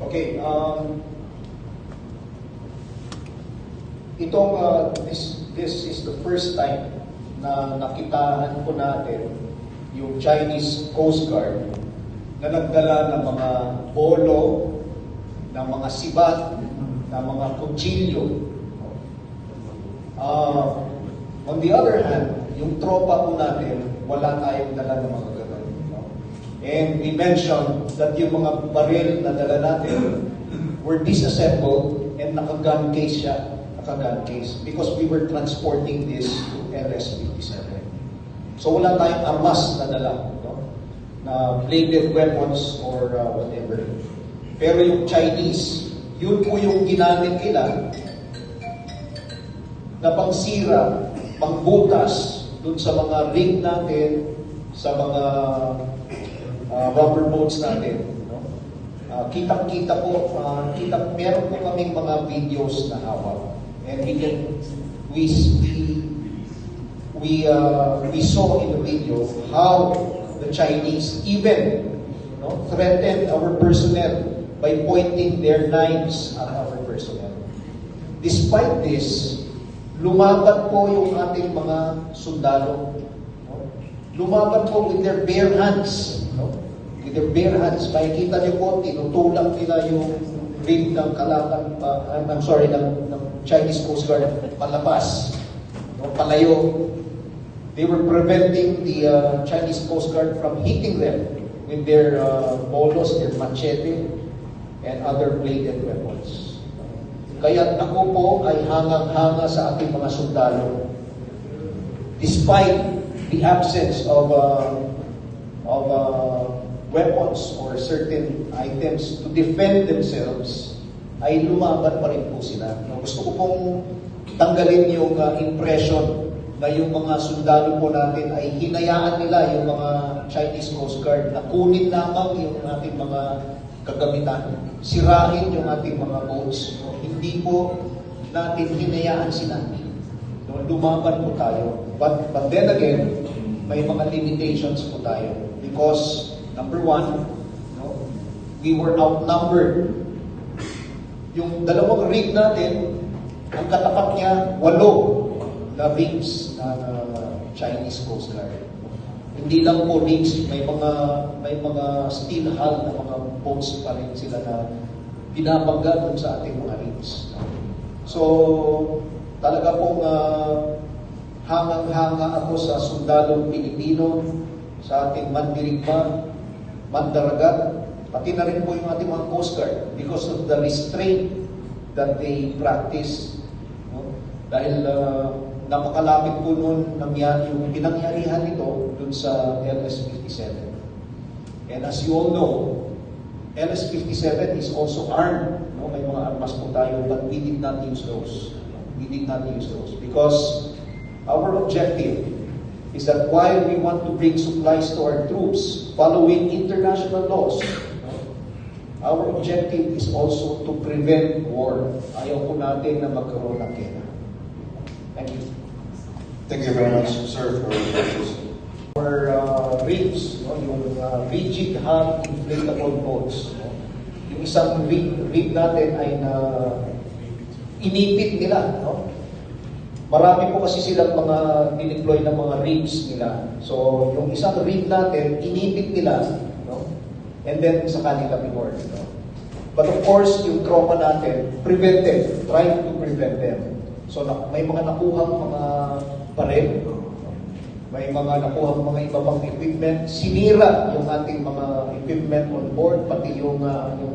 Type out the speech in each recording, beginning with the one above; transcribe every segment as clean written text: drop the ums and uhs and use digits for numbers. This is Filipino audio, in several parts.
Okay, this is the first time na nakitaan po natin yung Chinese Coast Guard na nagdala ng mga polo, ng mga sibat, ng mga kutsilyo. On the other hand, yung tropa po natin, wala tayong dala ng mga ganun. And we mentioned that yung mga baril na dala natin were disassembled and naka-gun case siya. Naka-gun case. Because we were transporting this to LS-57. So wala tayong armas na dala. No? Na bladed weapons or whatever. Pero yung Chinese, yun po yung ginamit nila na pangsira, pangbutas dun sa mga rig natin, sa mga rubber boats natin. No? Kitang-kita po, meron po kaming mga videos na hawak. And we saw in the video how the Chinese even threatened our personnel by pointing their knives at our personnel. Despite this, lumaban po yung ating mga sundalo. Lumaban po with their bare hands. With their bare hands. Makikita niyo po, tinutulak nila yung rig ng kalaban, ng Chinese Coast Guard palabas, palayo. They were preventing the Chinese Coast Guard from hitting them with their bolos, their machete, and other bladed weapons. Kaya ako po ay hangang-hanga sa ating mga sundalo. Despite the absence of weapons or certain items to defend themselves, ay lumaban pa rin po sila. Gusto ko pong tanggalin yung impression na yung mga sundalo po natin ay hinayaan nila yung mga Chinese Coast Guard na kunin lamang yung ating mga kagamitan, sirahin yung ating mga boats. Hindi po natin hinayaan sila. Lumaban po tayo. But then again, may mga limitations po tayo. Because, number one, we were outnumbered. Yung dalawang rig natin, ang katapat niya, 8 na rigs na Chinese Coast Guard. Hindi lang po rigs, may mga steel hull na mga boats pa rin sila na binabangga dun sa ating mga rigs. So, talaga pong hangang-hanga ako sa sundalong Pilipino, sa ating mandirigma, mandaragat, pati na rin po yung ating mga Coast Guard because of the restraint that they practice. Dahil napakalapit po noon yung pinangyarihan nito dun sa LS-57. And as you all know, LS-57 is also armed. May mga armas po tayo, but we did not use those. We did not use those because our objective is that while we want to bring supplies to our troops following international laws, our objective is also to prevent war. Ayaw po natin na magkaroon ng gera. Thank you. Thank you very much, sir, for your answers. Our rigs, yung rigid hull inflatable boats. Yung isang rig natin ay inipit nila. Marami po kasi silang mga dineploy ng mga rigs nila. So, yung isang rig natin, inipit nila. And then, sa kanila before. But of course, yung tropa natin, prevented, trying to prevent them. So, may mga nakuhang mga baril, may mga nakuhang mga iba pang equipment, sinira yung ating mga equipment on board, pati yung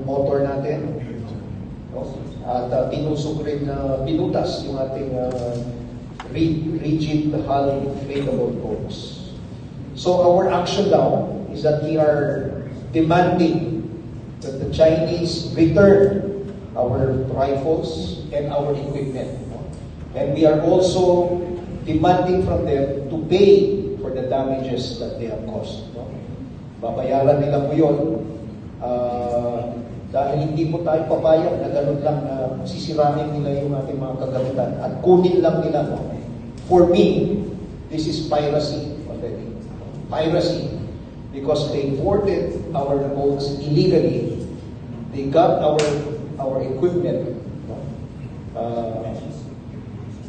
motor natin. At tinusok rin binutas yung ating rigid hull inflatable boats. So our action now is that we are demanding that the Chinese return our rifles and our equipment. And we are also demanding from them to pay for the damages that they have caused. Babayaran nila po yun. Dahil hindi po tayo papayag na gano'n lang na sisirahin nila yung ating mga kagamitan at kunin lang nila. For me, this is piracy already. Piracy. Because they boarded our boats illegally. They got our equipment. No?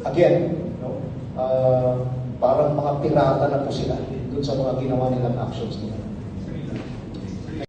Again, no? Parang mga pirata na po sila dun sa mga ginawa nilang actions nila.